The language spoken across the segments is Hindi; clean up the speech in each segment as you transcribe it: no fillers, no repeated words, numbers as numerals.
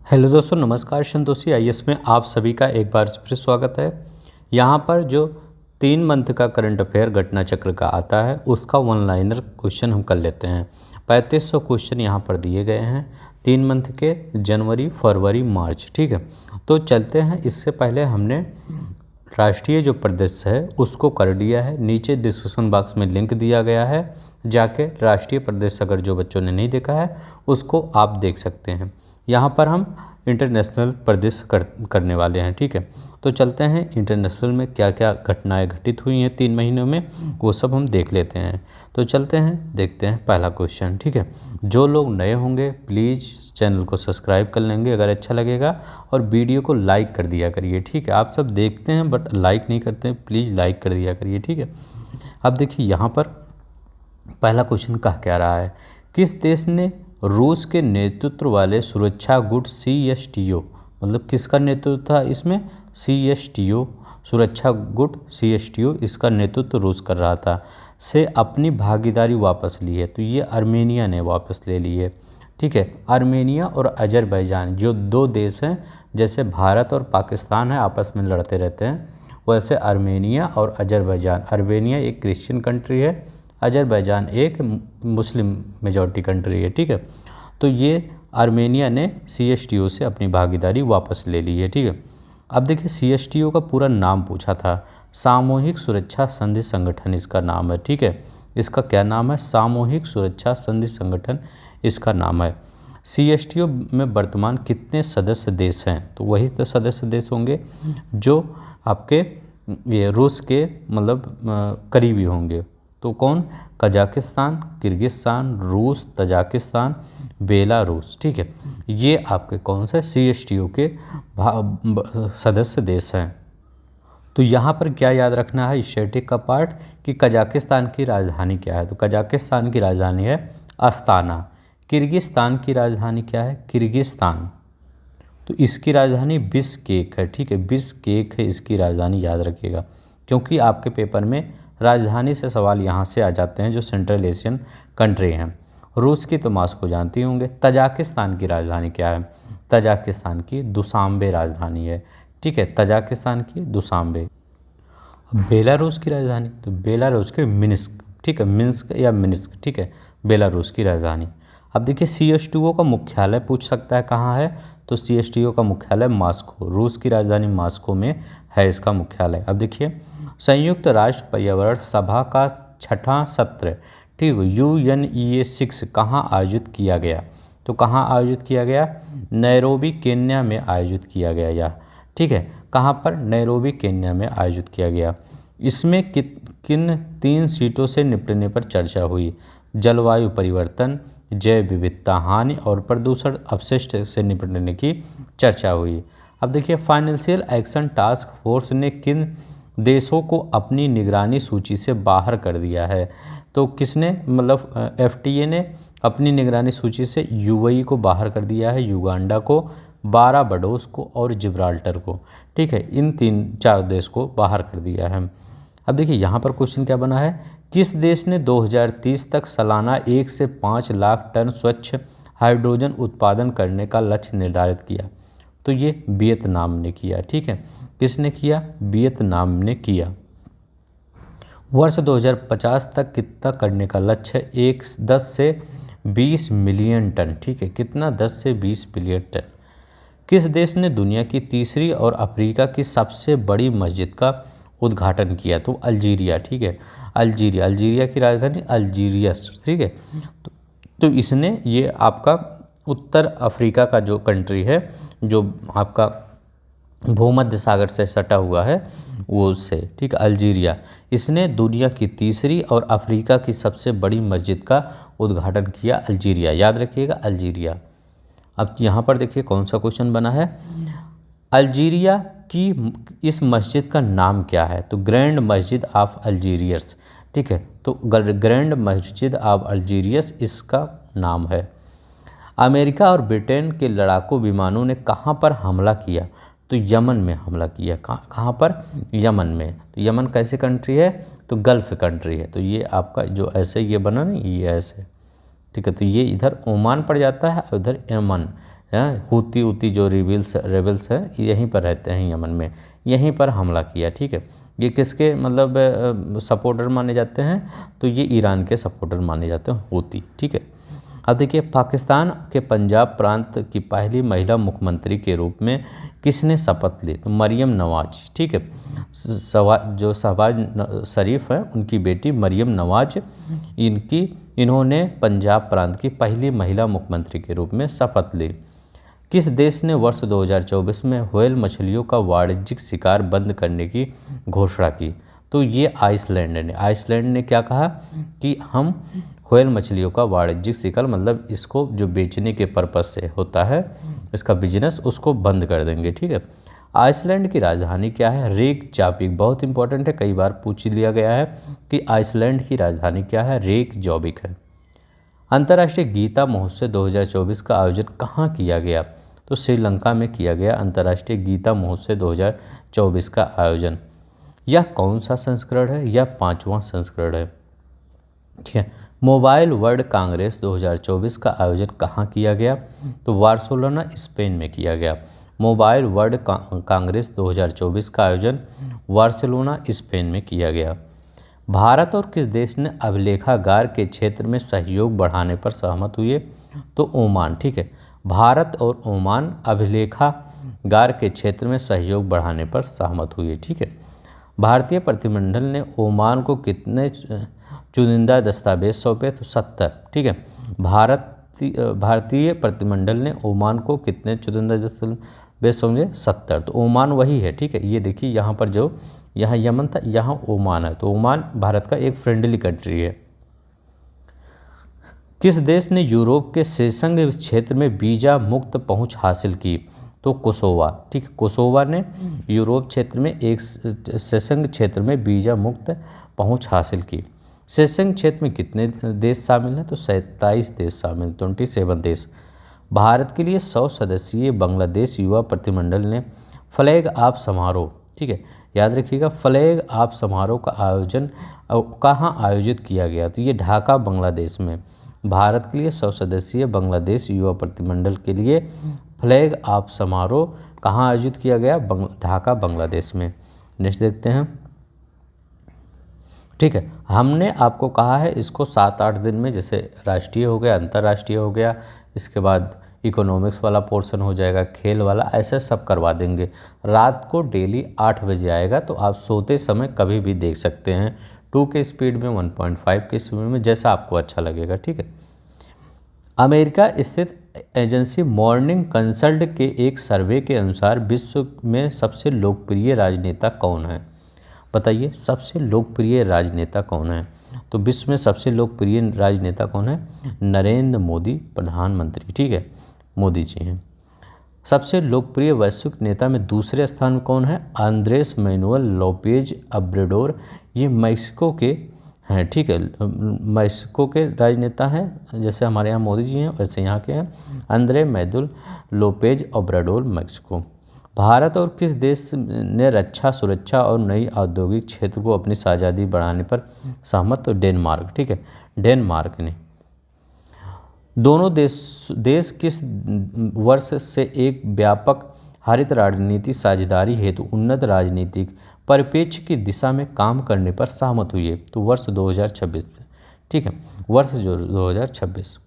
हेलो दोस्तों, नमस्कार। संतोषी आईएएस में आप सभी का एक बार फिर स्वागत है। यहाँ पर जो 3 मंथ का करंट अफेयर घटना चक्र का आता है उसका वन लाइनर क्वेश्चन हम कर लेते हैं। 3500 क्वेश्चन यहाँ पर दिए गए हैं 3 मंथ के, जनवरी, फरवरी, मार्च। ठीक है, तो चलते हैं। इससे पहले हमने राष्ट्रीय जो परिदृश्य है उसको कर लिया है। नीचे डिस्क्रिप्शन बॉक्स में लिंक दिया गया है, जाके राष्ट्रीय परिदृश्य अगर जो बच्चों ने नहीं देखा है उसको आप देख सकते हैं। यहाँ पर हम इंटरनेशनल परिदृश्य करने वाले हैं। ठीक है, तो चलते हैं इंटरनेशनल में क्या क्या घटनाएं घटित हुई हैं 3 महीनों में, वो सब हम देख लेते हैं। तो चलते हैं, देखते हैं पहला क्वेश्चन। ठीक है, जो लोग नए होंगे प्लीज़ चैनल को सब्सक्राइब कर लेंगे अगर अच्छा लगेगा, और वीडियो को लाइक कर दिया करिए। ठीक है, आप सब देखते हैं बट लाइक नहीं करते हैं, प्लीज़ लाइक कर दिया करिए। ठीक है, अब देखिए यहाँ पर पहला क्वेश्चन कह क्या रहा है, किस देश ने रूस के नेतृत्व वाले सुरक्षा गुट CSTO, मतलब किसका नेतृत्व था इसमें, CSTO, सुरक्षा गुट CSTO, इसका नेतृत्व रूस कर रहा था, से अपनी भागीदारी वापस ली है। तो ये आर्मेनिया ने वापस ले ली है। ठीक है, आर्मेनिया और अजरबैजान जो 2 देश हैं, जैसे भारत और पाकिस्तान है आपस में लड़ते रहते हैं, वैसे आर्मेनिया और अजरबैजान। आर्मेनिया एक क्रिश्चियन कंट्री है, अजरबैजान एक मुस्लिम मेजॉरिटी कंट्री है। ठीक है, तो ये आर्मेनिया ने CSTO से अपनी भागीदारी वापस ले ली है। ठीक है, अब देखिए CSTO का पूरा नाम पूछा था, सामूहिक सुरक्षा संधि संगठन इसका नाम है। ठीक है, इसका क्या नाम है, सामूहिक सुरक्षा संधि संगठन इसका नाम है। CSTO में वर्तमान कितने सदस्य देश हैं, तो वही तो सदस्य देश होंगे जो आपके ये रूस के मतलब करीबी होंगे। तो कौन, कजाकिस्तान, किर्गिस्तान, रूस, तजाकिस्तान, बेलारूस। ठीक है, ये आपके कौन से CSTO के सदस्य देश हैं। तो यहाँ पर क्या याद रखना है स्टैटिक का पार्ट, कि कजाकिस्तान की राजधानी क्या है, तो कजाकिस्तान की राजधानी है अस्ताना। किर्गिस्तान की राजधानी क्या है, किर्गिस्तान, तो इसकी राजधानी बिश्केक है। ठीक है, बिश्केक है इसकी राजधानी, याद रखिएगा, क्योंकि आपके पेपर में राजधानी से सवाल यहाँ से आ जाते हैं जो सेंट्रल एशियन कंट्री हैं। रूस की तो मास्को जानती होंगे। तजाकिस्तान की राजधानी क्या है, तजाकिस्तान की दुशांबे राजधानी है। ठीक है, तजाकिस्तान की दुशांबे। बेलारूस की राजधानी, तो बेलारूस के मिन्स्क। ठीक है, मिन्स्क या मिन्स्क। ठीक है, बेलारूस की राजधानी। अब देखिए CSTO का मुख्यालय पूछ सकता है कहाँ है, तो CSTO का मुख्यालय मास्को, रूस की राजधानी मास्को में है इसका मुख्यालय। अब देखिए संयुक्त राष्ट्र पर्यावरण सभा का 6वां सत्र, ठीक है, UNEA 6 कहाँ आयोजित किया गया, तो कहाँ आयोजित किया गया, नैरोबी केन्या में आयोजित किया गया यह। ठीक है, कहाँ पर, नैरोबी केन्या में आयोजित किया गया। इसमें किन 3 सीटों से निपटने पर चर्चा हुई, जलवायु परिवर्तन, जैव विविधता हानि और प्रदूषण अपशिष्ट से निपटने की चर्चा हुई। अब देखिए फाइनेंशियल एक्शन टास्क फोर्स ने किन देशों को अपनी निगरानी सूची से बाहर कर दिया है, तो किसने, मतलब FTA ने अपनी निगरानी सूची से UAE को बाहर कर दिया है, युगांडा को, बारबाडोस को और जिब्राल्टर को। ठीक है, इन 3-4 देश को बाहर कर दिया है। अब देखिए यहाँ पर क्वेश्चन क्या बना है, किस देश ने 2030 तक सालाना 1 से 5 लाख टन स्वच्छ हाइड्रोजन उत्पादन करने का लक्ष्य निर्धारित किया, तो ये वियतनाम ने किया। ठीक है, किसने किया, वियतनाम ने किया। वर्ष 2050 तक कितना करने का लक्ष्य है, 10 से 20 मिलियन टन। ठीक है, कितना, 10 से 20 मिलियन टन। किस देश ने दुनिया की तीसरी और अफ्रीका की सबसे बड़ी मस्जिद का उद्घाटन किया, तो अल्जीरिया। ठीक है, अल्जीरिया, अल्जीरिया की राजधानी अल्जीरियस। ठीक है, तो इसने, ये आपका उत्तर अफ्रीका का जो कंट्री है, जो आपका भूमध्य सागर से सटा हुआ है वो उससे, ठीक, अल्जीरिया, इसने दुनिया की तीसरी और अफ्रीका की सबसे बड़ी मस्जिद का उद्घाटन किया, अल्जीरिया, याद रखिएगा अल्जीरिया। अब यहाँ पर देखिए कौन सा क्वेश्चन बना है, अल्जीरिया की इस मस्जिद का नाम क्या है, तो ग्रैंड मस्जिद ऑफ अल्जीरियस। ठीक है, तो ग्रैंड मस्जिद ऑफ अल्जीरियस इसका नाम है। अमेरिका और ब्रिटेन के लड़ाकू विमानों ने कहाँ पर हमला किया, तो यमन में हमला किया। कहाँ पर, यमन में। तो यमन कैसे कंट्री है, तो गल्फ़ कंट्री है। तो ये आपका जो ऐसे ये बना नहीं, ये ऐसे, ठीक है, तो ये इधर ओमान पड़ जाता है, उधर यमन, हूती उती जो रेबल्स हैं यहीं पर रहते हैं यमन में, यहीं पर हमला किया। ठीक है, ये किसके मतलब सपोर्टर माने जाते हैं, तो ये ईरान के सपोर्टर माने जाते हैं हूती। ठीक है, अब देखिए पाकिस्तान के पंजाब प्रांत की पहली महिला मुख्यमंत्री के रूप में किसने शपथ ली, तो मरियम नवाज। ठीक है, जो शहबाज शरीफ हैं उनकी बेटी मरियम नवाज, इन्होंने पंजाब प्रांत की पहली महिला मुख्यमंत्री के रूप में शपथ ली। किस देश ने वर्ष 2024 में व्हेल मछलियों का वाणिज्यिक शिकार बंद करने की घोषणा की, तो ये आइसलैंड ने। आइसलैंड ने क्या कहा कि हम व्हेल मछलियों का वाणिज्यिक शिकार, मतलब इसको जो बेचने के पर्पज से होता है इसका बिजनेस, उसको बंद कर देंगे। ठीक है, आइसलैंड की राजधानी क्या है, रेकजाविक। बहुत इंपॉर्टेंट है, कई बार पूछ लिया गया है कि आइसलैंड की राजधानी क्या है, रेकजाविक है। अंतर्राष्ट्रीय गीता महोत्सव 2024 का आयोजन कहाँ किया गया, तो श्रीलंका में किया गया अंतर्राष्ट्रीय गीता महोत्सव 2024 का आयोजन। यह कौन सा संस्करण है, यह 5वां संस्करण है। ठीक है, मोबाइल वर्ल्ड कांग्रेस 2024 का आयोजन कहाँ किया गया, तो बार्सिलोना स्पेन में किया गया। मोबाइल वर्ल्ड कांग्रेस 2024 का आयोजन बार्सिलोना स्पेन में किया गया। भारत और किस देश ने अभिलेखागार के क्षेत्र में सहयोग बढ़ाने पर सहमत हुए, तो ओमान। ठीक है, भारत और ओमान अभिलेखागार के क्षेत्र में सहयोग बढ़ाने पर सहमत हुए। ठीक है, भारतीय प्रतिनिधिमंडल ने ओमान को कितने चुनिंदा दस्तावेज सौंपे, तो 70। ठीक है, भारतीय प्रतिनिधिमंडल ने ओमान को कितने चुनिंदा दस्तावेज सौंपे, 70। तो ओमान वही है। ठीक है, ये देखिए यहाँ पर जो यहाँ यमन था, यहाँ ओमान है, तो ओमान भारत का एक फ्रेंडली कंट्री है। किस देश ने यूरोप के शेषंग क्षेत्र में वीजा मुक्त पहुंच हासिल की, तो कोसोवा। ठीक है, कोसोवा ने यूरोप क्षेत्र में एक शेषंग क्षेत्र में वीजा मुक्त पहुंच हासिल की। शेषंग क्षेत्र में कितने देश शामिल हैं, तो 27 देश शामिल, 27 देश। भारत के लिए 100 सदस्यीय बांग्लादेश युवा प्रतिनिधिमंडल ने फ्लैग ऑफ समारोह, ठीक है याद रखिएगा, फ्लैग ऑफ समारोह का आयोजन कहाँ आयोजित किया गया, तो ये ढाका बांग्लादेश में। भारत के लिए 100 सदस्यीय बांग्लादेश युवा प्रतिनिधिमंडल के लिए फ्लैग ऑफ समारोह कहाँ आयोजित किया गया, ढाका बांग्लादेश में। नेक्स्ट देखते हैं। ठीक है, हमने आपको कहा है इसको 7-8 दिन में, जैसे राष्ट्रीय हो गया, अंतर्राष्ट्रीय हो गया, इसके बाद इकोनॉमिक्स वाला पोर्शन हो जाएगा, खेल वाला, ऐसे सब करवा देंगे। रात को डेली 8 बजे आएगा, तो आप सोते समय कभी भी देख सकते हैं, 2 के स्पीड में, 1.5 के स्पीड में, जैसा आपको अच्छा लगेगा। ठीक है, अमेरिका स्थित एजेंसी मॉर्निंग कंसल्ट के एक सर्वे के अनुसार विश्व में सबसे लोकप्रिय राजनेता कौन है, बताइए सबसे लोकप्रिय राजनेता कौन है, तो विश्व में सबसे लोकप्रिय राजनेता कौन है, नरेंद्र मोदी प्रधानमंत्री। ठीक है, मोदी जी हैं। सबसे लोकप्रिय वैश्विक नेता में दूसरे स्थान में कौन है, आंद्रेस मैनुअल लोपेज ओब्राडोर, ये मैक्सिको के हैं। ठीक है, मैक्सिको के राजनेता हैं, जैसे हमारे यहाँ मोदी जी हैं वैसे यहाँ के हैं, Andre Manuel Lopez Obrador Mexico. Bharat और किस देश ने रक्षा सुरक्षा और नई औद्योगिक क्षेत्र को अपनी आज़ादी बढ़ाने पर सहमत, तो डेनमार्क। ठीक है, डेनमार्क ने। दोनों देश किस वर्ष से एक व्यापक हरित राजनीति साझेदारी हेतु उन्नत राजनीतिक परिप्रेक्ष्य की दिशा में काम करने पर सहमत हुए, तो वर्ष 2026। ठीक है, वर्ष 2026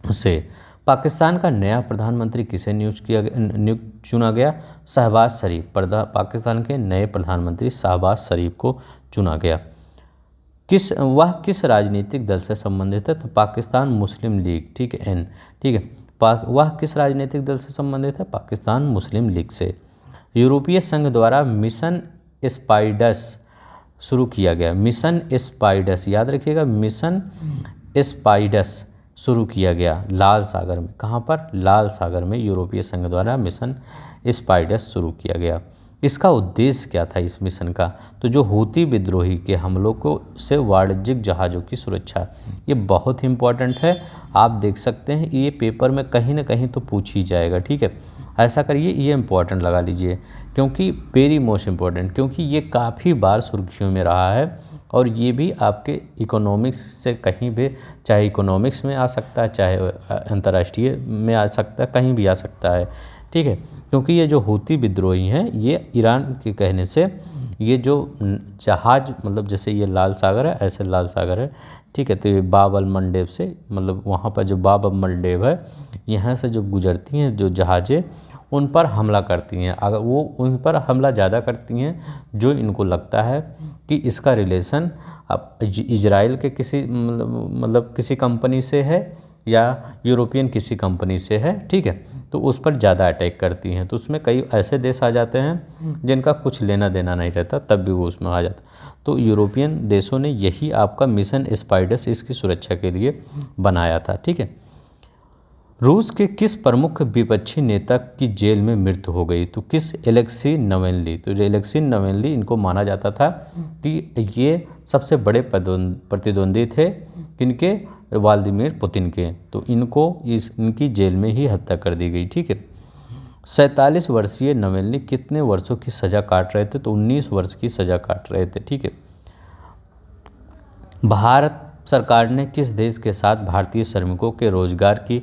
से। पाकिस्तान का नया प्रधानमंत्री किसे नियुक्त चुना गया, शहबाज शरीफ। पाकिस्तान के नए प्रधानमंत्री शहबाज शरीफ को चुना गया। वह किस राजनीतिक दल से संबंधित है, तो पाकिस्तान मुस्लिम लीग। ठीक है, एन। ठीक है, वह किस राजनीतिक दल से संबंधित है, पाकिस्तान मुस्लिम लीग से। यूरोपीय संघ द्वारा मिशन स्पाइडस शुरू किया गया, मिशन स्पाइडस याद रखिएगा, मिशन स्पाइडस शुरू किया गया लाल सागर में। कहाँ पर, लाल सागर में यूरोपीय संघ द्वारा मिशन स्पाइडस शुरू किया गया। इसका उद्देश्य क्या था इस मिशन का, तो जो हूती विद्रोही के हमलों को से वाणिज्यिक जहाज़ों की सुरक्षा। ये बहुत ही इंपॉर्टेंट है, आप देख सकते हैं ये पेपर में कहीं ना कहीं तो पूछ ही जाएगा। ठीक है, ऐसा करिए, ये इंपॉर्टेंट लगा लीजिए, क्योंकि वेरी मोस्ट इम्पॉर्टेंट, क्योंकि ये काफ़ी बार सुर्खियों में रहा है और ये भी आपके इकोनॉमिक्स से कहीं भी, चाहे इकोनॉमिक्स में आ सकता है, चाहे अंतर्राष्ट्रीय में आ सकता है, कहीं भी आ सकता है, ठीक है। क्योंकि ये जो हूती विद्रोही हैं, ये ईरान के कहने से ये जो जहाज़, मतलब जैसे ये लाल सागर है, ऐसे लाल सागर है, ठीक है, तो ये बाब अल मंडेब से, मतलब वहाँ पर जो बाब अल मंडेब है, यहाँ से जो गुजरती हैं जो जहाज़ें, उन पर हमला करती हैं। अगर वो उन पर हमला ज़्यादा करती हैं जो इनको लगता है कि इसका रिलेशन अब इजराइल के किसी मतलब किसी कंपनी से है या यूरोपियन किसी कंपनी से है, ठीक है, तो उस पर ज़्यादा अटैक करती हैं। तो उसमें कई ऐसे देश आ जाते हैं जिनका कुछ लेना देना नहीं रहता, तब भी वो उसमें आ जाता। तो यूरोपियन देशों ने यही आपका मिशन स्पाइडस इसकी सुरक्षा के लिए बनाया था, ठीक है। रूस के किस प्रमुख विपक्षी नेता की जेल में मृत्यु हो गई? तो किस, एलेक्सी नवेल्नी। तो एलेक्सी नवेल्नी, इनको माना जाता था कि ये सबसे बड़े प्रतिद्वंदी थे किनके, व्लादिमीर पुतिन के। तो इनको इनकी जेल में ही हत्या कर दी गई, ठीक है। 47 वर्षीय नवेल्नी कितने वर्षों की सज़ा काट रहे थे? तो 19 वर्ष की सज़ा काट रहे थे, ठीक है। भारत सरकार ने किस देश के साथ भारतीय श्रमिकों के रोजगार की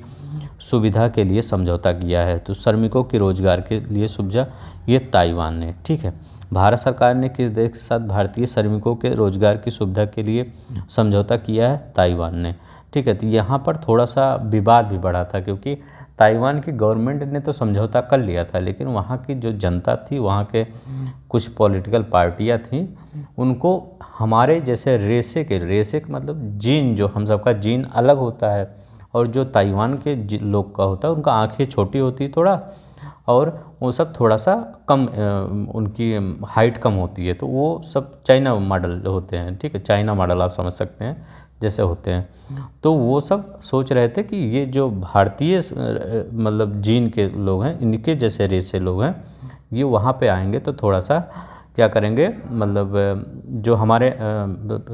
सुविधा के लिए समझौता किया है? तो श्रमिकों के रोजगार के लिए सुविधा, ये ताइवान ने, ठीक है। भारत सरकार ने किस देश के साथ भारतीय श्रमिकों के रोजगार की सुविधा के लिए समझौता किया है? ताइवान ने, ठीक है। तो यहाँ पर थोड़ा सा विवाद भी बढ़ा था, क्योंकि ताइवान की गवर्नमेंट ने तो समझौता कर लिया था, लेकिन वहाँ की जो जनता थी, वहाँ के कुछ पॉलिटिकल पार्टियाँ थीं, उनको हमारे जैसे रेसे के मतलब जीन, जो हम सबका जीन अलग होता है, और जो ताइवान के लोग का होता है उनका आँखें छोटी होती थोड़ा, और वो सब थोड़ा सा कम, उनकी हाइट कम होती है, तो वो सब चाइना मॉडल होते हैं, ठीक है। चाइना मॉडल आप समझ सकते हैं जैसे होते हैं। तो वो सब सोच रहे थे कि ये जो भारतीय मतलब जीन के लोग हैं, इनके जैसे रेसे लोग हैं, ये वहाँ पे आएंगे तो थोड़ा सा क्या करेंगे, मतलब जो हमारे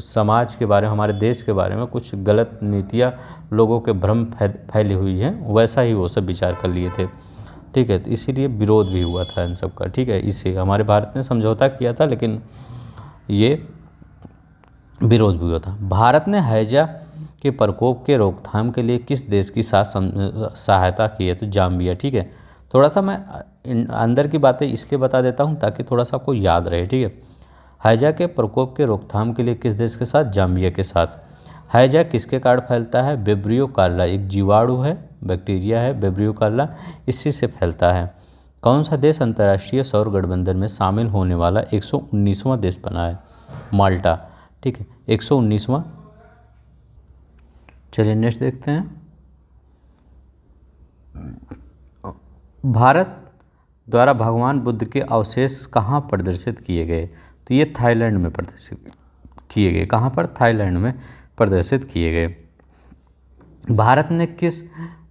समाज के बारे में, हमारे देश के बारे में कुछ गलत नीतियाँ, लोगों के भ्रम फैली हुई हैं, वैसा ही वो सब विचार कर लिए थे, ठीक है। तो इसीलिए विरोध भी हुआ था इन सब का, ठीक है। इससे हमारे भारत ने समझौता किया था, लेकिन ये विरोध भी हुआ था। भारत ने हैजा के प्रकोप के रोकथाम के लिए किस देश की सहायता की है? तो जाम्बिया, ठीक है। थोड़ा सा मैं अंदर की बातें इसलिए बता देता हूँ ताकि थोड़ा सा आपको याद रहे, ठीक है। हैजा के प्रकोप के रोकथाम के लिए किस देश के साथ? जाम्बिया के साथ। हैजा किसके कारण फैलता है? वेब्रियो कार्ला, एक जीवाणु है, बैक्टीरिया है, वेब्रियो कार्ला, इसी से फैलता है। कौन सा देश अंतर्राष्ट्रीय सौर गठबंधन में शामिल होने वाला 119वां देश बना है? माल्टा, ठीक है, 119वां। चलिए नेक्स्ट देखते हैं। भारत द्वारा भगवान बुद्ध के अवशेष कहाँ प्रदर्शित किए गए? तो ये थाईलैंड में प्रदर्शित किए गए। कहाँ पर? थाईलैंड में प्रदर्शित किए गए। भारत ने किस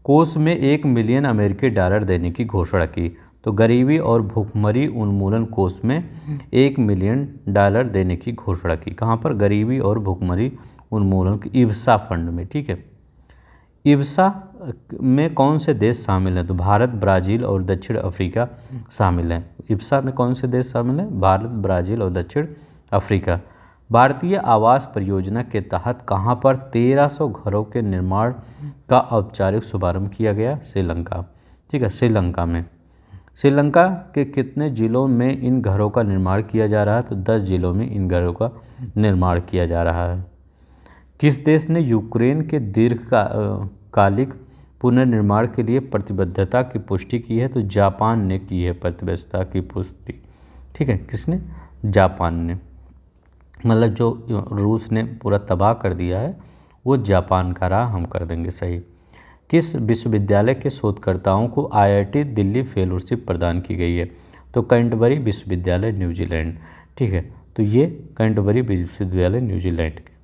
कोष में 1 मिलियन अमेरिकी डॉलर देने की घोषणा की? तो गरीबी और भुखमरी उन्मूलन कोष में 1 मिलियन डॉलर देने की घोषणा की। कहाँ पर? गरीबी और भुखमरी उन्मूलन की इब्सा फंड में, ठीक है। इब्सा में कौन से देश शामिल हैं? तो भारत, ब्राज़ील और दक्षिण अफ्रीका शामिल हैं। इब्सा में कौन से देश शामिल हैं? भारत, ब्राज़ील और दक्षिण अफ्रीका। भारतीय आवास परियोजना के तहत कहाँ पर 1300 घरों के निर्माण का औपचारिक शुभारंभ किया गया? श्रीलंका, ठीक है, श्रीलंका में। श्रीलंका के कितने जिलों में इन घरों का निर्माण किया जा रहा है? तो 10 जिलों में इन घरों का निर्माण किया जा रहा है। किस देश ने यूक्रेन के दीर्घकालिक पुनर्निर्माण के लिए प्रतिबद्धता की पुष्टि की है? तो जापान ने की है प्रतिबद्धता की पुष्टि, ठीक है। किसने? जापान ने। मतलब जो रूस ने पूरा तबाह कर दिया है, वो जापान का रहा, हम कर देंगे सही। किस विश्वविद्यालय के शोधकर्ताओं को IIT दिल्ली फेलोशिप प्रदान की गई है? तो कैंटरबरी विश्वविद्यालय, न्यूजीलैंड, ठीक है। तो ये कैंटरबरी विश्वविद्यालय न्यूजीलैंड के।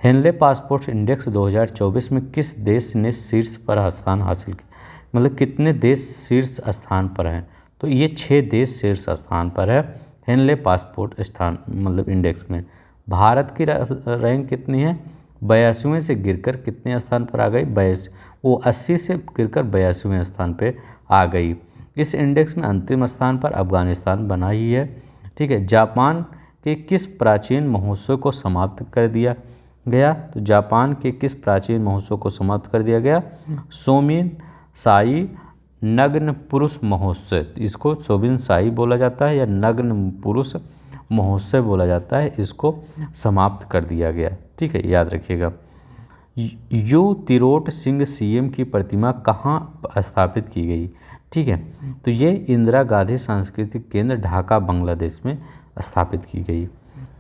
हेनले पासपोर्ट इंडेक्स 2024 में किस देश ने शीर्ष पर स्थान हासिल किया? मतलब कितने देश शीर्ष स्थान पर हैं? तो ये 6 देश शीर्ष स्थान पर है हेनले पासपोर्ट स्थान मतलब इंडेक्स में। भारत की रैंक कितनी है? 82वें से गिरकर कितने स्थान पर आ गई? 82। वो 80 से गिरकर 82वें स्थान पे आ गई। इस इंडेक्स में अंतिम स्थान पर अफगानिस्तान बना ही है, ठीक है। जापान के किस प्राचीन महोत्सव को समाप्त कर दिया गया? तो जापान के किस प्राचीन महोत्सव को समाप्त कर दिया गया? सोमिन साई नग्न पुरुष महोत्सव, इसको सोबिन साई बोला जाता है या नग्न पुरुष महोत्सव बोला जाता है, इसको समाप्त कर दिया गया। ठीक है, याद रखिएगा। यू तिरोट सिंह सीएम की प्रतिमा कहाँ स्थापित की गई? ठीक है, तो ये इंदिरा गांधी सांस्कृतिक केंद्र ढाका बांग्लादेश में स्थापित की गई।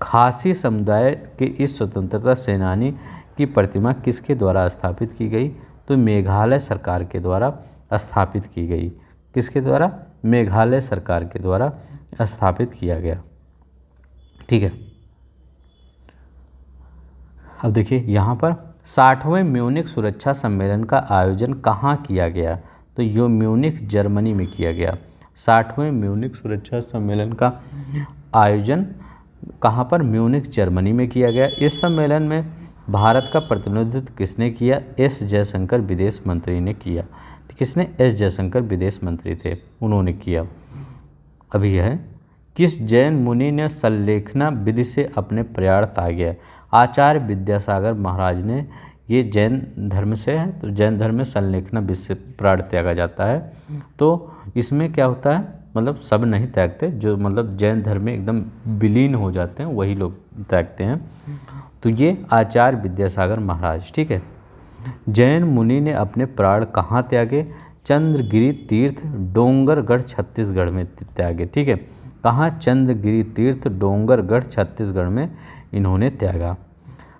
खासी समुदाय के इस स्वतंत्रता सेनानी की प्रतिमा किसके द्वारा स्थापित की गई? तो मेघालय सरकार के द्वारा स्थापित की गई। किसके द्वारा? मेघालय सरकार के द्वारा स्थापित किया गया। ठीक है, अब देखिए यहाँ पर 60वें म्यूनिख सुरक्षा सम्मेलन का आयोजन कहाँ किया गया? तो यो म्यूनिख जर्मनी में किया गया। 60वें म्यूनिख सुरक्षा सम्मेलन का आयोजन कहाँ पर? म्यूनिख जर्मनी में किया गया। इस सम्मेलन में भारत का प्रतिनिधित्व किसने किया? एस जयशंकर विदेश मंत्री ने किया। किसने? एस जयशंकर विदेश मंत्री थे, उन्होंने किया। अभी यह है, किस जैन मुनि ने संलेखना विधि से अपने प्रयाण त्यागे? आचार्य विद्यासागर महाराज ने, ये जैन धर्म से है, तो जैन धर्म में संलेखना विधि से प्राण त्यागा जाता है। तो इसमें क्या होता है, मतलब सब नहीं त्यागते, जो मतलब जैन धर्म में एकदम विलीन हो जाते हैं वही लोग त्यागते हैं। तो ये आचार्य विद्यासागर महाराज। ठीक है, जैन मुनि ने अपने प्राण कहाँ त्यागे? चंद्रगिरी तीर्थ डोंगरगढ़ छत्तीसगढ़ में त्यागे। ठीक है, कहाँ? चंद्रगिरी तीर्थ डोंगरगढ़ छत्तीसगढ़ में इन्होंने त्यागा।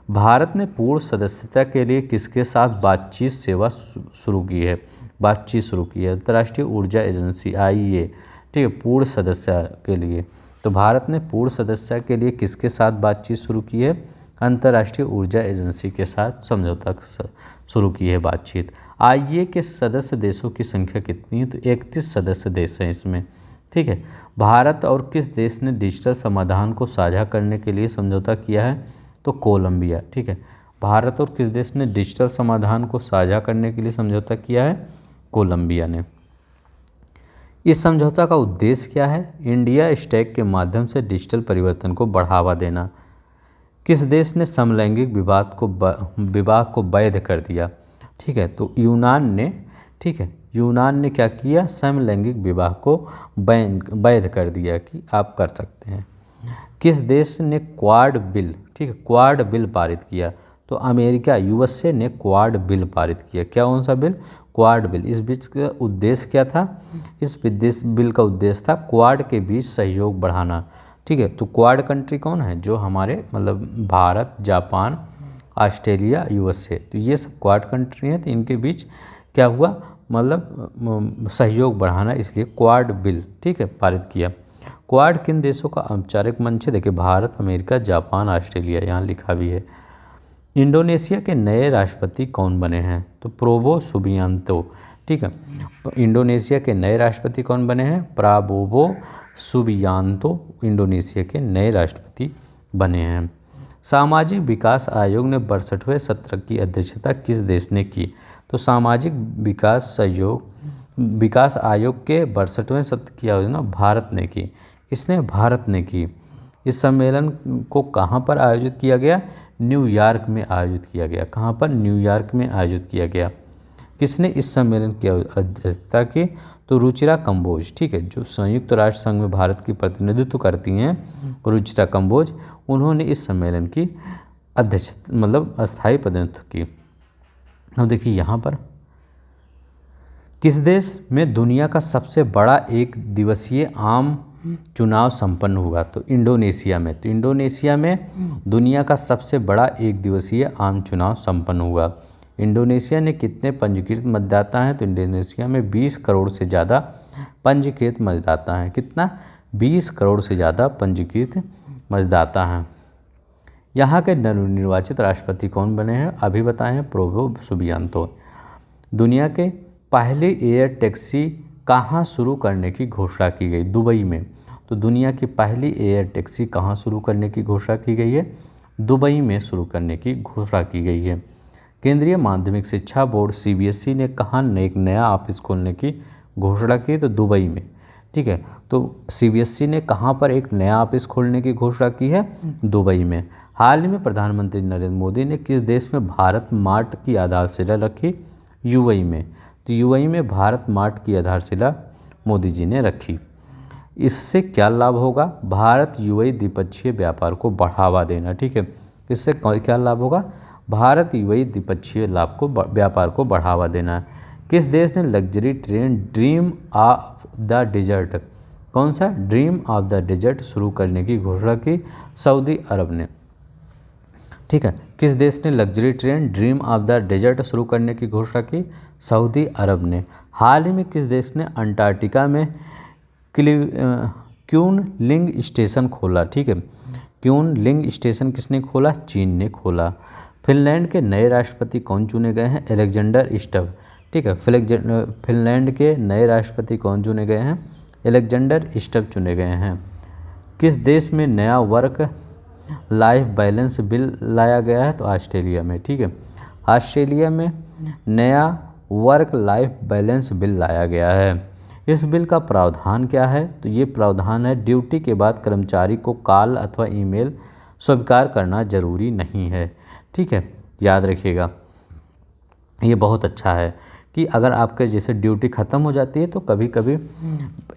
भारत ने पूर्ण सदस्यता के लिए किसके साथ बातचीत सेवा शुरू की है? बातचीत शुरू की है अंतर्राष्ट्रीय ऊर्जा एजेंसी IEA। ठीक है, पूर्ण सदस्यता के लिए। तो भारत ने पूर्ण सदस्यता के लिए किसके साथ बातचीत शुरू की है? अंतर्राष्ट्रीय ऊर्जा एजेंसी के साथ समझौता शुरू की है बातचीत। IEA के सदस्य देशों की संख्या कितनी है? तो 31 सदस्य देश हैं इसमें। ठीक है, भारत और किस देश ने डिजिटल समाधान को साझा करने के लिए समझौता किया है? तो कोलंबिया। ठीक है, भारत और किस देश ने डिजिटल समाधान को साझा करने के लिए समझौता किया है? कोलंबिया ने। इस समझौता का उद्देश्य क्या है? इंडिया स्टैक के माध्यम से डिजिटल परिवर्तन को बढ़ावा देना। किस देश ने समलैंगिक विवाह को वैध कर दिया? ठीक है, तो यूनान ने। ठीक है, यूनान ने क्या किया? समलैंगिक विवाह को वैध कर दिया कि आप कर सकते हैं। किस देश ने क्वाड बिल, ठीक है, क्वाड बिल पारित किया? तो अमेरिका USA ने क्वाड बिल पारित किया। क्या कौन सा बिल? Quad bill. इस बीच का उद्देश्य क्या था? इस बिल का उद्देश्य था क्वाड के बीच सहयोग बढ़ाना। ठीक है, तो क्वाड कंट्री कौन है? जो हमारे मतलब भारत, जापान, ऑस्ट्रेलिया, USA, तो ये सब क्वाड कंट्री हैं। तो इनके बीच क्या हुआ? मतलब सहयोग बढ़ाना, इसलिए क्वाड बिल, ठीक है, पारित किया। क्वाड किन देशों का औपचारिक मंच है? देखिए, भारत, अमेरिका, जापान, ऑस्ट्रेलिया, यहाँ लिखा भी है। इंडोनेशिया के नए राष्ट्रपति कौन बने हैं? तो प्रोबो सुबियांतो। ठीक है, तो इंडोनेशिया के नए राष्ट्रपति कौन बने हैं? प्राबोवो सुबियांतो इंडोनेशिया के नए राष्ट्रपति बने हैं। सामाजिक विकास आयोग ने 62वें सत्र की अध्यक्षता किस देश ने की? तो सामाजिक विकास आयोग के 62वें सत्र की आयोजना भारत ने की। किसने? भारत ने की। इस सम्मेलन को कहाँ पर आयोजित किया गया? न्यूयॉर्क में आयोजित किया गया। कहाँ पर? न्यूयॉर्क में आयोजित किया गया। किसने इस सम्मेलन की अध्यक्षता की? तो रुचिरा कंबोज। ठीक है, जो संयुक्त राष्ट्र संघ में भारत की प्रतिनिधित्व करती हैं, रुचिरा कंबोज, उन्होंने इस सम्मेलन की अध्यक्षता मतलब अस्थायी प्रतिनिधित्व की। अब देखिए यहाँ पर, किस देश में दुनिया का सबसे बड़ा एक दिवसीय आम चुनाव संपन्न हुआ? तो इंडोनेशिया में। तो इंडोनेशिया में दुनिया का सबसे बड़ा एक दिवसीय आम चुनाव संपन्न हुआ। इंडोनेशिया ने कितने पंजीकृत मतदाता हैं? तो इंडोनेशिया में 20 करोड़ से ज़्यादा पंजीकृत मतदाता हैं। कितना? 20 करोड़ से ज़्यादा पंजीकृत मतदाता हैं। यहाँ के नवनिर्वाचित राष्ट्रपति कौन बने हैं? अभी बताए हैं, प्रोबो सुबियांतो। दुनिया के पहले एयर टैक्सी कहाँ शुरू करने की घोषणा की गई? दुबई में। तो दुनिया की पहली एयर टैक्सी कहाँ शुरू करने की घोषणा की गई है? दुबई में शुरू करने की घोषणा की गई है। केंद्रीय माध्यमिक शिक्षा बोर्ड CBSE ने कहाँ एक नया ऑफिस खोलने की घोषणा की? तो दुबई में। ठीक है। तो CBSE ने कहाँ पर एक नया ऑफिस खोलने की घोषणा की है? दुबई में। हाल ही में प्रधानमंत्री नरेंद्र मोदी ने किस देश में भारत मार्ट की आधारशिला रखी? UAE में। तो UAE में भारत मार्ट की आधारशिला मोदी जी ने रखी। इससे क्या लाभ होगा? भारत UAE द्विपक्षीय व्यापार को बढ़ावा देना। ठीक है, इससे क्या लाभ होगा? भारत UAE द्विपक्षीय व्यापार को बढ़ावा देना। किस देश ने luxury train dream of the desert, कौन सा? ड्रीम ऑफ द डेजर्ट शुरू करने की घोषणा की? सऊदी अरब ने। ठीक है, किस देश ने luxury train dream of the desert शुरू करने की घोषणा की? सऊदी अरब ने। हाल ही में किस देश ने अंटार्कटिका में क्यून लिंग स्टेशन खोला? ठीक है, क्यून लिंग स्टेशन किसने खोला? चीन ने खोला। फिनलैंड के नए राष्ट्रपति कौन चुने गए हैं? Alexander Stubb. ठीक है, फिनलैंड के नए राष्ट्रपति कौन चुने गए हैं? अलेक्जेंडर स्टब चुने गए हैं। किस देश में नया वर्क लाइफ बैलेंस बिल लाया गया है? तो ऑस्ट्रेलिया में। ठीक है, ऑस्ट्रेलिया में नया वर्क लाइफ बैलेंस बिल लाया गया है। इस बिल का प्रावधान क्या है? तो ये प्रावधान है, ड्यूटी के बाद कर्मचारी को कॉल अथवा ईमेल स्वीकार करना जरूरी नहीं है। ठीक है, याद रखिएगा, ये बहुत अच्छा है कि अगर आपके जैसे ड्यूटी ख़त्म हो जाती है, तो कभी कभी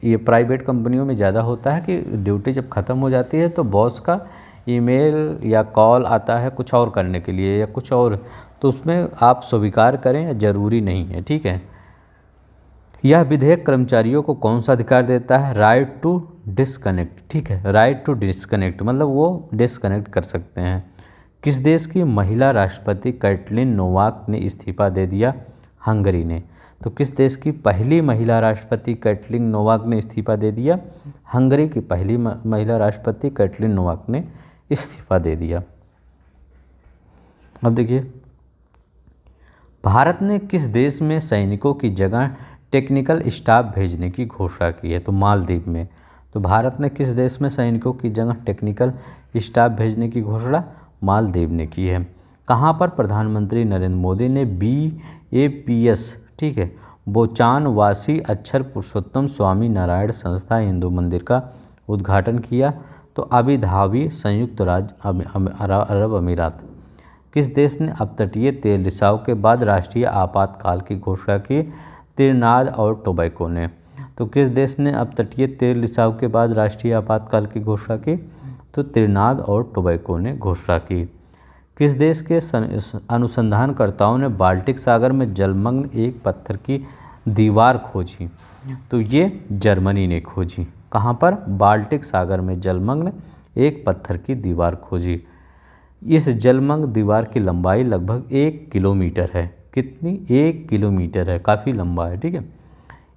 ये प्राइवेट कंपनियों में ज़्यादा होता है कि ड्यूटी जब ख़त्म हो जाती है तो बॉस का ईमेल या कॉल आता है कुछ और करने के लिए या कुछ और, तो उसमें आप स्वीकार करें, ज़रूरी नहीं है। ठीक है, यह विधेयक कर्मचारियों को कौन सा अधिकार देता है? Right to disconnect. ठीक है, राइट टू डिस्कनेक्ट मतलब वो डिस्कनेक्ट कर सकते हैं। किस देश की महिला राष्ट्रपति कैटलिन नोवाक ने इस्तीफा दे दिया? हंगरी ने। तो किस देश की पहली महिला राष्ट्रपति कैटलिन नोवाक ने इस्तीफा दे दिया? हंगरी की पहली महिला राष्ट्रपति कैटलिन नोवाक ने इस्तीफा दे दिया। अब देखिए, भारत ने किस देश में सैनिकों की जगह टेक्निकल स्टाफ भेजने की घोषणा की है? तो मालदीव में। तो भारत ने किस देश में सैनिकों की जगह टेक्निकल स्टाफ भेजने की घोषणा? मालदीव ने की है। कहाँ पर प्रधानमंत्री नरेंद्र मोदी ने BAPS, ठीक है, बोचान वासी अक्षर पुरुषोत्तम स्वामी नारायण संस्था हिंदू मंदिर का उद्घाटन किया? तो अबू धाबी, संयुक्त राज्य अरब अमीरात। किस देश ने अपतटीय तेल रिसाव के बाद राष्ट्रीय आपातकाल की घोषणा की? त्रिनाद और टोबैको ने। तो किस देश ने अपतटीय तेल रिसाव के बाद राष्ट्रीय आपातकाल की घोषणा की? तो त्रिनाद और टोबैको ने घोषणा की। किस देश के अनुसंधानकर्ताओं ने बाल्टिक सागर में जलमग्न एक पत्थर की दीवार खोजी? तो ये जर्मनी ने खोजी। कहाँ पर? बाल्टिक सागर में जलमग्न एक पत्थर की दीवार खोजी। इस जलमग्न दीवार की लंबाई लगभग 1 किलोमीटर है। कितनी? 1 किलोमीटर है, काफ़ी लंबा है। ठीक है,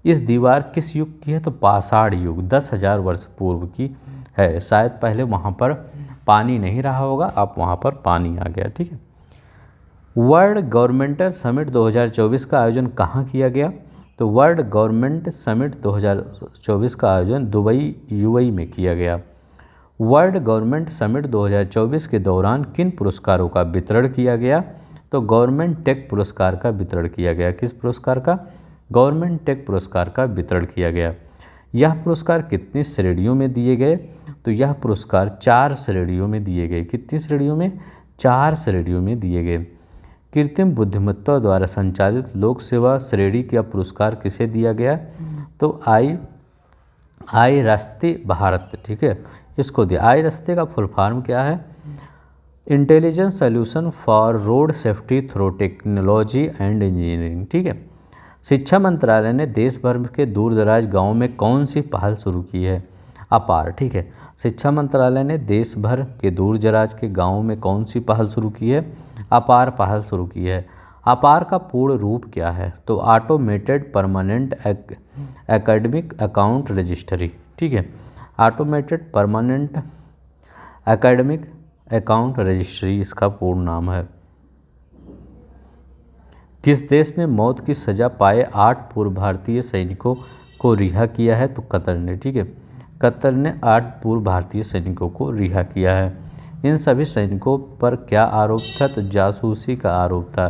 इस दीवार किस युग की है? तो पाषाण युग, 10,000 वर्ष पूर्व की है। शायद पहले वहाँ पर पानी नहीं रहा होगा, अब वहाँ पर पानी आ गया। ठीक है, वर्ल्ड गवर्नमेंट समिट 2024 का आयोजन कहाँ किया गया? तो वर्ल्ड गवर्नमेंट समिट 2024 का आयोजन दुबई UAE में किया गया। वर्ल्ड गवर्नमेंट समिट 2024 के दौरान किन पुरस्कारों का वितरण किया गया? तो गवर्नमेंट टेक पुरस्कार का वितरण किया गया। किस पुरस्कार का? गवर्नमेंट टेक पुरस्कार का वितरण किया गया। यह पुरस्कार कितनी श्रेणियों में दिए गए? तो यह पुरस्कार 4 श्रेणियों में दिए गए। कितनी श्रेणियों में? 4 श्रेणियों में दिए गए। कृत्रिम बुद्धिमत्ता द्वारा संचालित लोक सेवा श्रेणी का पुरस्कार किसे दिया गया? तो आई रास्ते भारत। ठीक है, इसको दिया। आई रास्ते का फुल फॉर्म क्या है? Intelligence solution for road safety through technology and engineering. ठीक है, शिक्षा मंत्रालय ने देश भर के दूर दराज गाँव में कौन सी पहल शुरू की है? अपार। ठीक है, शिक्षा मंत्रालय ने देश भर के दूर दराज के गाँव में कौन सी पहल शुरू की है? अपार पहल शुरू की है। अपार का पूर्ण रूप क्या है? तो automated permanent academic account registry. ठीक है, automated permanent academic account registry इसका पूर्ण नाम है। किस देश ने मौत की सज़ा पाए 8 पूर्व भारतीय सैनिकों को रिहा किया है? तो कतर ने। ठीक है, कतर ने 8 पूर्व भारतीय सैनिकों को रिहा किया है। इन सभी सैनिकों पर क्या आरोप था? तो जासूसी का आरोप था।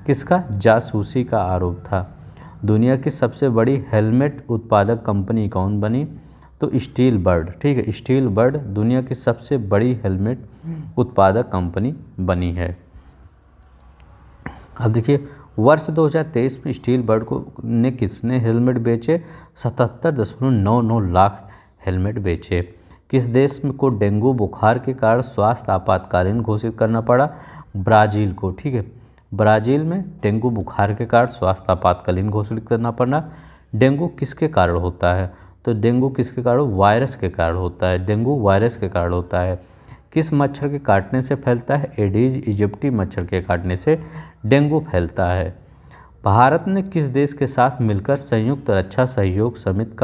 किसका? जासूसी का आरोप था। दुनिया की सबसे बड़ी हेलमेट उत्पादक कंपनी कौन बनी? तो स्टील बर्ड, ठीक है, स्टील बर्ड दुनिया की सबसे बड़ी हेलमेट उत्पादक कंपनी बनी है। अब देखिए वर्ष 2023 में स्टील बर्ड को ने किसने हेलमेट बेचे? 77.99 लाख हेलमेट बेचे। किस देश में को डेंगू बुखार के कारण स्वास्थ्य आपातकालीन घोषित करना पड़ा? ब्राज़ील को, ठीक है, ब्राज़ील में डेंगू बुखार के कारण स्वास्थ्य आपातकालीन घोषित करना पड़ा। डेंगू किसके कारण होता है? तो डेंगू किसके कारण? वायरस के कारण होता है। डेंगू वायरस के कारण होता है। किस मच्छर के काटने से फैलता है? एडीज इजिप्टी मच्छर के काटने से डेंगू फैलता है। भारत ने किस देश के साथ मिलकर संयुक्त रक्षा सहयोग समिट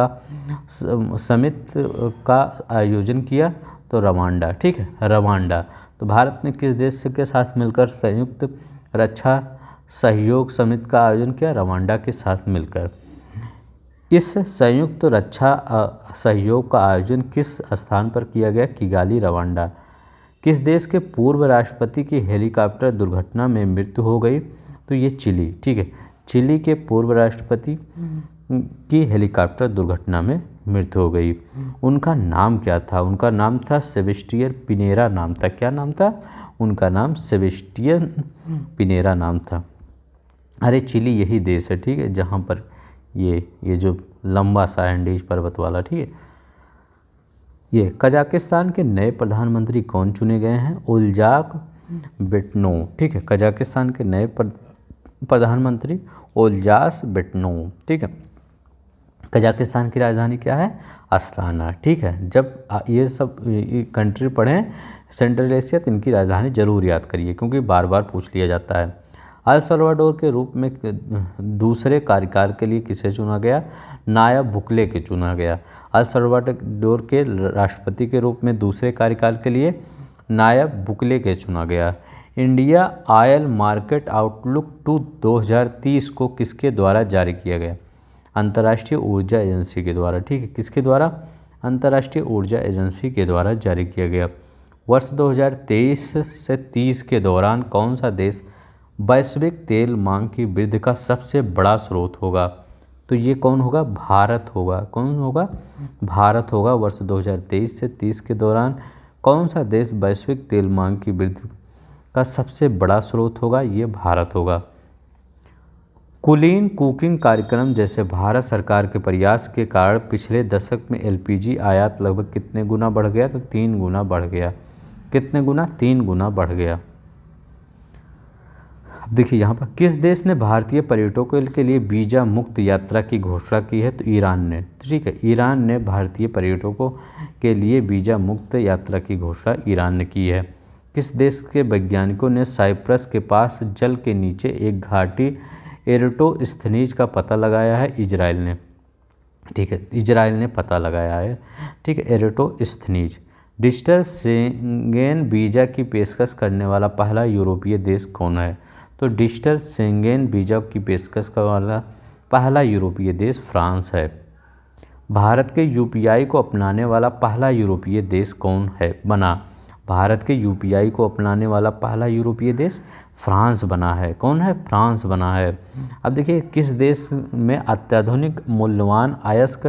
का आयोजन किया? तो रवांडा, ठीक है, रवांडा। तो भारत ने किस देश के साथ मिलकर संयुक्त रक्षा सहयोग समिति का आयोजन किया? रवांडा के साथ मिलकर। इस संयुक्त रक्षा सहयोग का आयोजन किस स्थान पर किया गया? Kigali, Rwanda. किस देश के पूर्व राष्ट्रपति की हेलीकॉप्टर दुर्घटना में मृत्यु हो गई? तो ये चिली, ठीक है, चिली के पूर्व राष्ट्रपति की हेलीकॉप्टर दुर्घटना में मृत्यु हो गई। उनका नाम क्या था? उनका नाम था सेबेस्टियन पिनेरा नाम था। क्या नाम था? उनका नाम सेबेस्टियन पिनेरा नाम था। अरे चिली यही देश है, ठीक है, जहाँ पर ये जो लंबा सा एंडीज पर्वत वाला, ठीक है। ये कजाकिस्तान के नए प्रधानमंत्री कौन चुने गए हैं? उल्जाक बेटनोव, ठीक है, कजाकिस्तान के नए प्रधानमंत्री उल्जास बेटनोव, ठीक है। कजाकिस्तान की राजधानी क्या है? अस्ताना, ठीक है। जब ये सब कंट्री पढ़ें सेंट्रल एशिया तो इनकी राजधानी जरूर याद करिए क्योंकि बार बार पूछ लिया जाता है। अल सल्वाडोर के रूप में दूसरे कार्यकाल के लिए किसे चुना गया? नायब बुकले के चुना गया। अल सल्वाडोर के राष्ट्रपति के रूप में दूसरे कार्यकाल के लिए नायब बुकले के चुना गया। इंडिया ऑयल मार्केट आउटलुक 2030 को किसके द्वारा जारी किया गया? अंतर्राष्ट्रीय ऊर्जा एजेंसी के द्वारा, ठीक है, किसके द्वारा? अंतर्राष्ट्रीय ऊर्जा एजेंसी के द्वारा जारी किया गया। वर्ष 2023 से 30 के दौरान कौन सा देश वैश्विक तेल मांग की वृद्धि का सबसे बड़ा स्रोत होगा? तो ये कौन होगा? भारत होगा। कौन होगा? भारत होगा। वर्ष 2023 से 30 के दौरान कौन सा देश वैश्विक तेल मांग की वृद्धि का सबसे बड़ा स्रोत होगा? ये भारत होगा। कुलीन कुकिंग कार्यक्रम जैसे भारत सरकार के प्रयास के कारण पिछले दशक में एलपीजी आयात लगभग कितने गुना बढ़ गया? तो 3 गुना बढ़ गया। कितने गुना? 3 गुना बढ़ गया। अब देखिए यहाँ पर किस देश ने भारतीय पर्यटकों के लिए वीज़ा मुक्त यात्रा की घोषणा की है? तो ईरान ने, ठीक है, ईरान ने भारतीय पर्यटकों के लिए वीज़ा मुक्त यात्रा की घोषणा ईरान ने की है। किस देश के वैज्ञानिकों ने साइप्रस के पास जल के नीचे एक घाटी एरोटोस्थनीज का पता लगाया है? इजराइल ने, ठीक है, इजराइल ने पता लगाया है, ठीक है, एरोटोस्थनीज। डिजिटल शेंगेन वीज़ा की पेशकश करने वाला पहला यूरोपीय देश कौन है? तो डिजिटल शेंगेन वीज़ा की पेशकश करने वाला पहला यूरोपीय देश फ्रांस है। भारत के यूपीआई को अपनाने वाला पहला यूरोपीय देश कौन है बना? भारत के यूपीआई को अपनाने वाला पहला यूरोपीय देश फ्रांस बना है। कौन है? फ्रांस बना है। अब देखिए किस देश में अत्याधुनिक मूल्यवान अयस्क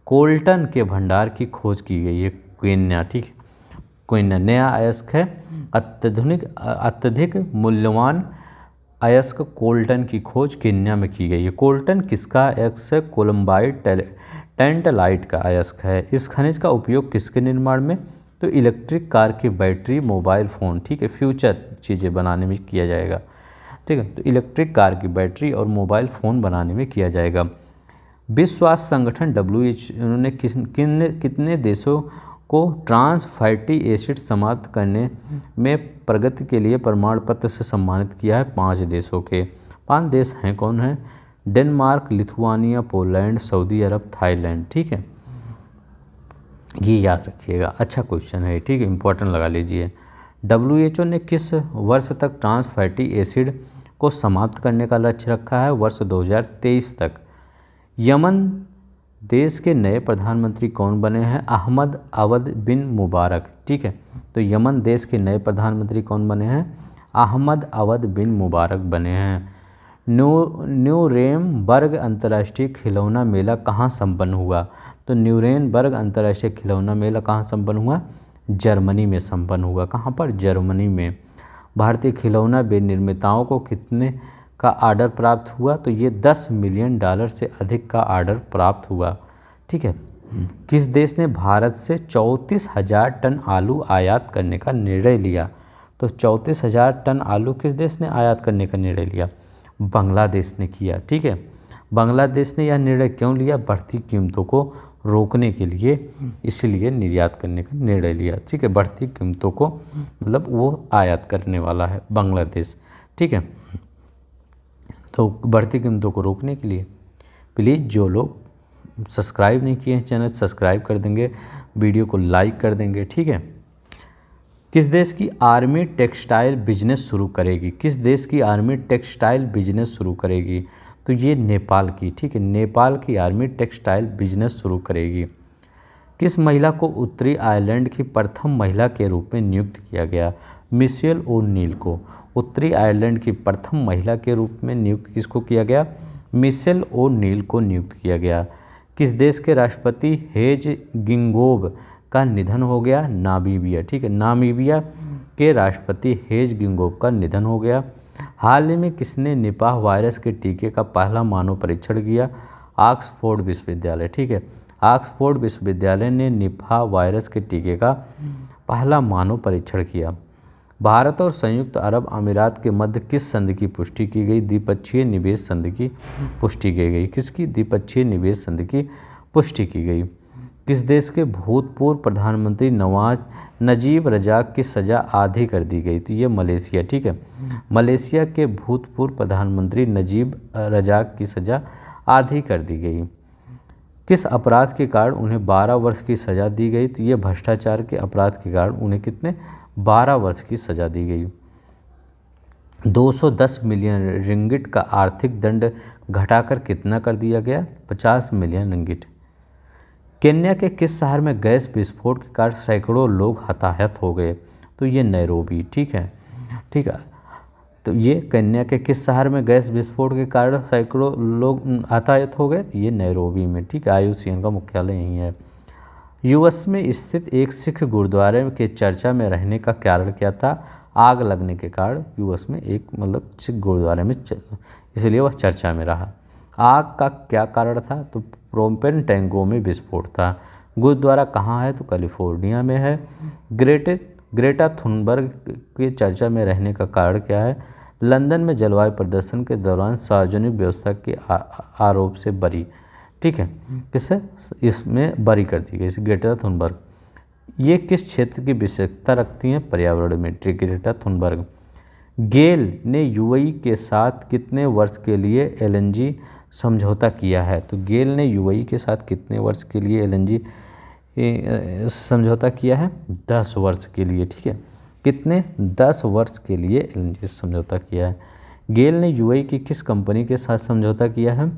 कोल्टन के भंडार की खोज की गई है? केन्या, ठीक है, केन्या नया अयस्क है। अत्यधिक मूल्यवान अयस्क कोल्टन की खोज केन्या में की गई है। कोल्टन किसका अयस्क है? कोलम्बाइट टेंटलाइट का अयस्क है। इस खनिज का उपयोग किसके निर्माण में? तो इलेक्ट्रिक कार की बैटरी, मोबाइल फ़ोन, ठीक है, फ्यूचर चीज़ें बनाने में किया जाएगा, ठीक है। तो इलेक्ट्रिक कार की बैटरी और मोबाइल फ़ोन बनाने में किया जाएगा। विश्व स्वास्थ्य संगठन WHO ने कितने देशों को ट्रांस फैटी एसिड समाप्त करने में प्रगति के लिए प्रमाण पत्र से सम्मानित किया है? 5 देशों के। 5 देश हैं, कौन है? डेनमार्क, लिथुआनिया, पोलैंड, सऊदी अरब, थाईलैंड, ठीक है, ये याद रखिएगा। अच्छा क्वेश्चन है, ठीक है, इंपॉर्टेंट लगा लीजिए। WHO ने किस वर्ष तक ट्रांस फैटी एसिड को समाप्त करने का लक्ष्य रखा है? वर्ष 2023 तक। यमन देश के नए प्रधानमंत्री कौन बने हैं? अहमद अवद बिन मुबारक, ठीक है। तो यमन देश के नए प्रधानमंत्री कौन बने हैं? अहमद अवद बिन मुबारक बने हैं। न्यूरेमबर्ग अंतर्राष्ट्रीय खिलौना मेला कहाँ संपन्न हुआ? तो न्यूरेमबर्ग अंतर्राष्ट्रीय खिलौना मेला कहाँ संपन्न हुआ? जर्मनी में संपन्न हुआ। कहाँ पर? जर्मनी में। भारतीय खिलौना विनिर्माताओं को कितने का आर्डर प्राप्त हुआ? तो ये $10 मिलियन से अधिक का आर्डर प्राप्त हुआ। ठीक है। किस देश ने भारत से 34,000 टन आलू आयात करने का निर्णय लिया? तो 34,000 टन आलू किस देश ने आयात करने का निर्णय लिया? बांग्लादेश ने किया। ठीक है। बांग्लादेश ने यह निर्णय क्यों लिया? बढ़ती कीमतों को रोकने के लिए इसलिए निर्यात करने का निर्णय लिया। ठीक है। बढ़ती कीमतों को मतलब वो आयात करने वाला है बांग्लादेश। ठीक है। तो बढ़ती कीमतों को रोकने के लिए प्लीज़ जो लोग सब्सक्राइब नहीं किए हैं चैनल सब्सक्राइब कर देंगे, वीडियो को लाइक कर देंगे। ठीक है। किस देश की आर्मी टेक्सटाइल बिजनेस शुरू करेगी? किस देश की आर्मी टेक्सटाइल बिजनेस शुरू करेगी? तो ये नेपाल की। ठीक है। नेपाल की आर्मी टेक्सटाइल बिजनेस शुरू करेगी। किस महिला को उत्तरी आयरलैंड की प्रथम महिला के रूप में नियुक्त किया गया? मिशेल ओ'नील को उत्तरी आयरलैंड की प्रथम महिला के रूप में नियुक्त किसको किया गया? मिशेल ओ'नील को नियुक्त किया गया। किस देश के राष्ट्रपति हेज गिंगोब का निधन हो गया? नामीबिया। ठीक है। नामीबिया के राष्ट्रपति हेज गिंगोब का निधन हो गया। हाल ही में किसने निपाह वायरस के टीके का पहला मानव परीक्षण किया? ऑक्सफोर्ड विश्वविद्यालय। ठीक है। ऑक्सफोर्ड विश्वविद्यालय ने निपाह वायरस के टीके का पहला मानव परीक्षण किया। भारत और संयुक्त अरब अमीरात के मध्य किस संधि की पुष्टि की गई? द्विपक्षीय निवेश संधि की पुष्टि की गई। किसकी? द्विपक्षीय निवेश संधि की पुष्टि की गई। किस देश के भूतपूर्व प्रधानमंत्री नजीब रजाक की सज़ा आधी कर दी गई? तो ये मलेशिया। ठीक है। मलेशिया के भूतपूर्व प्रधानमंत्री नजीब रजाक की सज़ा आधी कर दी गई। किस अपराध के कारण उन्हें 12 वर्ष की सज़ा दी गई? तो ये भ्रष्टाचार के अपराध के कारण उन्हें कितने 12 वर्ष की सज़ा दी गई। 210 मिलियन रिंगिट का आर्थिक दंड घटाकर कितना कर दिया गया? 50 मिलियन रिंगिट। केन्या के किस शहर में गैस विस्फोट के कारण सैकड़ों लोग हताहत हो गए? तो ये नैरोबी। ठीक है। ठीक है। तो ये केन्या के किस शहर में गैस विस्फोट के कारण सैकड़ों लोग हताहत हो गए? ये नैरोबी में। ठीक है। IUCN का मुख्यालय यहीं है। यूएस में स्थित एक सिख गुरुद्वारे के चर्चा में रहने का कारण क्या था? आग लगने के कारण यूएस में एक मतलब सिख गुरुद्वारे में इसलिए वह चर्चा में रहा। आग का क्या कारण था? तो प्रोपेन टैंकों में विस्फोट था। गुरुद्वारा कहाँ है? तो कैलिफोर्निया में है। ग्रेटा थुनबर्ग के चर्चा में रहने का कारण क्या है? लंदन में जलवायु प्रदर्शन के दौरान सार्वजनिक व्यवस्था के आरोप से बरी। ठीक है। किससे? इसमें बरी कर दी गई ग्रेटा थुनबर्ग। ये किस क्षेत्र की विशेषता रखती हैं? पर्यावरण में। Greta Thunberg. गेल ने UAE के साथ कितने वर्ष के लिए LNG समझौता किया है? तो गेल ने UAE के साथ कितने वर्ष के लिए LNG समझौता किया है? 10 वर्ष के लिए। ठीक है। कितने? 10 वर्ष के लिए LNG समझौता किया है। गेल ने UAE की किस कंपनी के साथ समझौता किया है?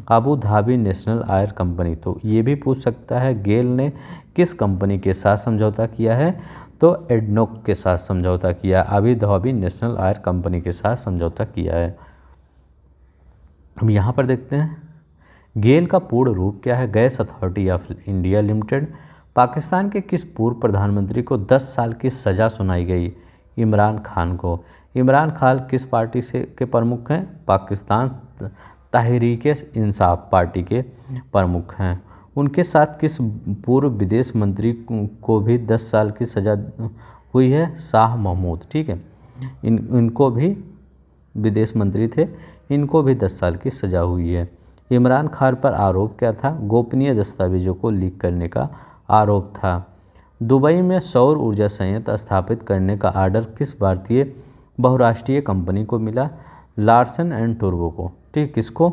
Abu Dhabi national oil company. तो ये भी पूछ सकता है गेल ने किस कंपनी के साथ समझौता किया है? तो एडनोक के साथ समझौता किया। Abu Dhabi national oil company के साथ समझौता किया है। हम यहाँ पर देखते हैं गेल का पूर्ण रूप क्या है? Gas authority of India limited. Pakistan के किस पूर्व प्रधानमंत्री को 10 साल की सज़ा सुनाई गई? इमरान खान को। इमरान खान किस पार्टी से के प्रमुख हैं? पाकिस्तान तहरीक इंसाफ पार्टी के प्रमुख हैं। उनके साथ किस पूर्व विदेश मंत्री को भी 10 साल की सज़ा हुई है? शाह महमूद। ठीक है। इनको भी विदेश मंत्री थे, इनको भी 10 साल की सज़ा हुई है। इमरान खान पर आरोप क्या था? गोपनीय दस्तावेजों को लीक करने का आरोप था। दुबई में सौर ऊर्जा संयंत्र स्थापित करने का आर्डर किस भारतीय बहुराष्ट्रीय कंपनी को मिला? लार्सन एंड टूब्रो को। ठीक। किसको?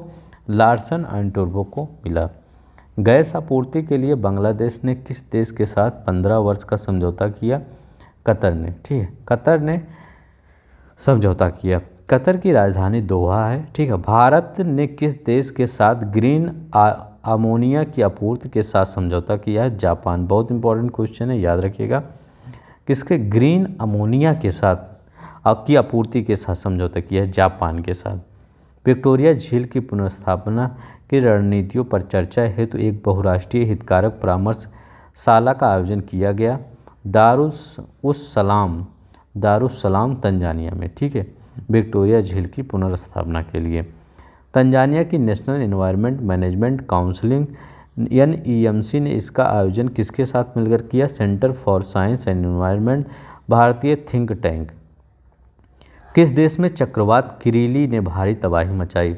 लार्सन एंड टूब्रो को मिला। गैस आपूर्ति के लिए बांग्लादेश ने किस देश के साथ 15 वर्ष का समझौता किया? कतर ने। ठीक है। कतर ने समझौता किया। कतर की राजधानी दोहा है। ठीक है। भारत ने किस देश के साथ ग्रीन अमोनिया की आपूर्ति के साथ समझौता किया है? जापान। बहुत इंपॉर्टेंट क्वेश्चन है, याद रखिएगा। किसके? ग्रीन अमोनिया के साथ की आपूर्ति के साथ समझौता किया है? जापान के साथ। विक्टोरिया झील की पुनर्स्थापना की रणनीतियों पर चर्चा हेतु एक बहुराष्ट्रीय हितधारक परामर्शशाला का आयोजन किया गया दारुसलाम तंजानिया में, ठीक है, विक्टोरिया झील की पुनर्स्थापना के लिए। तंजानिया की national environment management council NEMC ने इसका आयोजन किसके साथ मिलकर किया? Centre for science and environment, भारतीय थिंक टैंक। किस देश में चक्रवात किरीली ने भारी तबाही मचाई?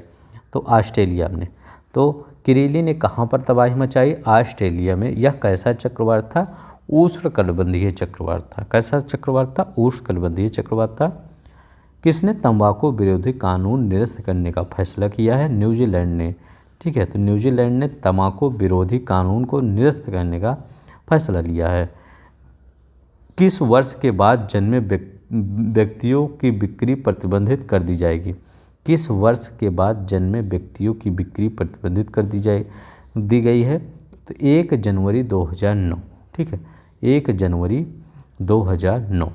तो ऑस्ट्रेलिया में। तो किरीली ने कहाँ पर तबाही मचाई? ऑस्ट्रेलिया में। यह कैसा चक्रवात था? उष्णकटिबंधीय चक्रवात था। कैसा चक्रवात था? उष्णकटिबंधीय चक्रवात था। किसने तंबाकू विरोधी कानून निरस्त करने का फैसला किया है? न्यूजीलैंड ने, ठीक है। तो न्यूजीलैंड ने तंबाकू विरोधी कानून को निरस्त करने का फैसला लिया है। किस वर्ष के बाद जन्मे व्यक्तियों की बिक्री प्रतिबंधित कर दी जाएगी? किस वर्ष के बाद जन्मे व्यक्तियों की बिक्री प्रतिबंधित कर दी गई है? तो 1 जनवरी 2009, ठीक है, 1 जनवरी 2009।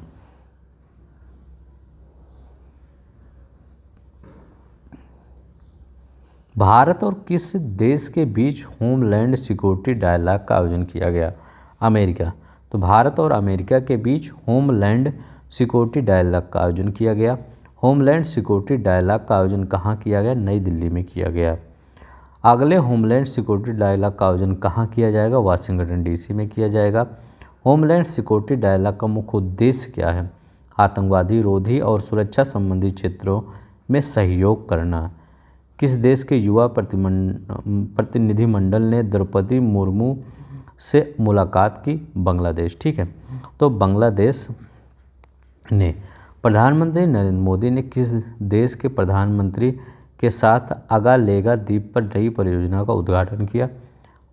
भारत और किस देश के बीच होमलैंड सिक्योरिटी डायलॉग का आयोजन किया गया? अमेरिका। तो भारत और अमेरिका के बीच होमलैंड सिक्योरिटी डायलॉग का आयोजन किया गया। होमलैंड सिक्योरिटी डायलॉग का आयोजन कहाँ किया गया? नई दिल्ली में किया गया। अगले होमलैंड सिक्योरिटी डायलॉग का आयोजन कहाँ किया जाएगा? वाशिंगटन DC में किया जाएगा। होमलैंड सिक्योरिटी डायलॉग का मुख्य उद्देश्य क्या है? आतंकवादी रोधी और सुरक्षा संबंधी क्षेत्रों में सहयोग करना। किस देश के युवा प्रतिनिधिमंडल ने द्रौपदी मुर्मू से मुलाकात की? बांग्लादेश, ठीक है। तो बांग्लादेश ने। प्रधानमंत्री नरेंद्र मोदी ने किस देश के प्रधानमंत्री के साथ अगालेगा द्वीप पर नई परियोजना का उद्घाटन किया?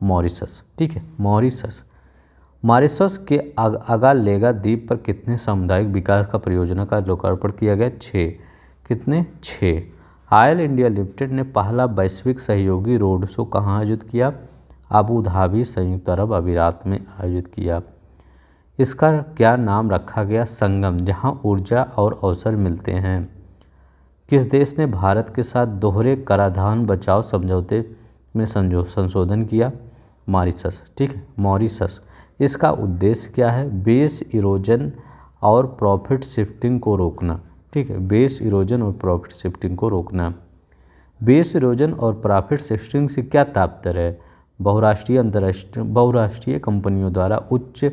मॉरिशस, ठीक है, मॉरिशस। मॉरिशस के अगालेगा द्वीप पर कितने सामुदायिक विकास का परियोजना का लोकार्पण किया गया? 6। कितने? 6। ऑयल इंडिया लिमिटेड ने पहला वैश्विक सहयोगी रोड शो कहाँ आयोजित किया? अबू धाबी, संयुक्त अरब अमीरात में आयोजित किया। इसका क्या नाम रखा गया? संगम, जहां ऊर्जा और अवसर मिलते हैं। किस देश ने भारत के साथ दोहरे कराधान बचाव समझौते में संशोधन किया? मॉरिशस, ठीक है, मॉरिशस। इसका उद्देश्य क्या है? बेस इरोजन और प्रॉफिट शिफ्टिंग को रोकना, ठीक है, बेस इरोजन और प्रॉफिट शिफ्टिंग को रोकना। बेस इरोजन और प्रॉफिट शिफ्टिंग से क्या तात्पर्य है? बहुराष्ट्रीय कंपनियों द्वारा उच्च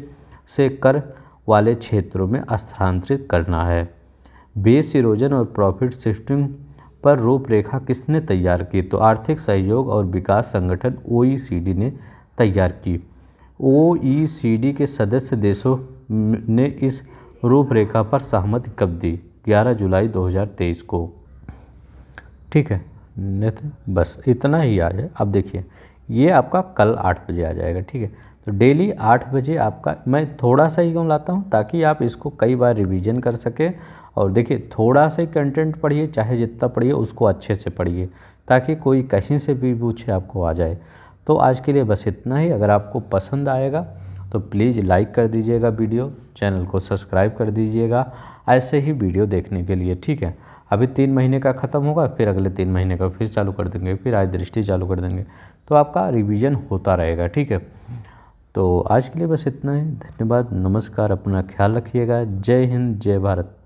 से कर वाले क्षेत्रों में स्थानांतरित करना है। बेस इरोजन और प्रॉफिट शिफ्टिंग पर रूपरेखा किसने तैयार की? तो आर्थिक सहयोग और विकास संगठन OECD ने तैयार की। OECD के सदस्य देशों ने इस रूपरेखा पर सहमति कब दी? 11 जुलाई 2023 को, ठीक है। बस इतना ही आ जाए। अब देखिए, ये आपका कल 8 बजे आ जाएगा, ठीक है। तो डेली 8 बजे आपका, मैं थोड़ा सा ही क्यों लाता हूँ? ताकि आप इसको कई बार रिवीजन कर सकें। और देखिए, थोड़ा सा ही कंटेंट पढ़िए, चाहे जितना पढ़िए उसको अच्छे से पढ़िए, ताकि कोई कहीं से भी पूछे आपको आ जाए। तो आज के लिए बस इतना ही। अगर आपको पसंद आएगा तो प्लीज़ लाइक कर दीजिएगा वीडियो, चैनल को सब्सक्राइब कर दीजिएगा ऐसे ही वीडियो देखने के लिए, ठीक है। अभी 3 महीने का ख़त्म होगा, फिर अगले 3 महीने का फिर चालू कर देंगे, फिर आज दृष्टि चालू कर देंगे, तो आपका रिवीजन होता रहेगा, ठीक है। तो आज के लिए बस इतना ही। धन्यवाद, नमस्कार, अपना ख्याल रखिएगा। जय हिंद, जय भारत।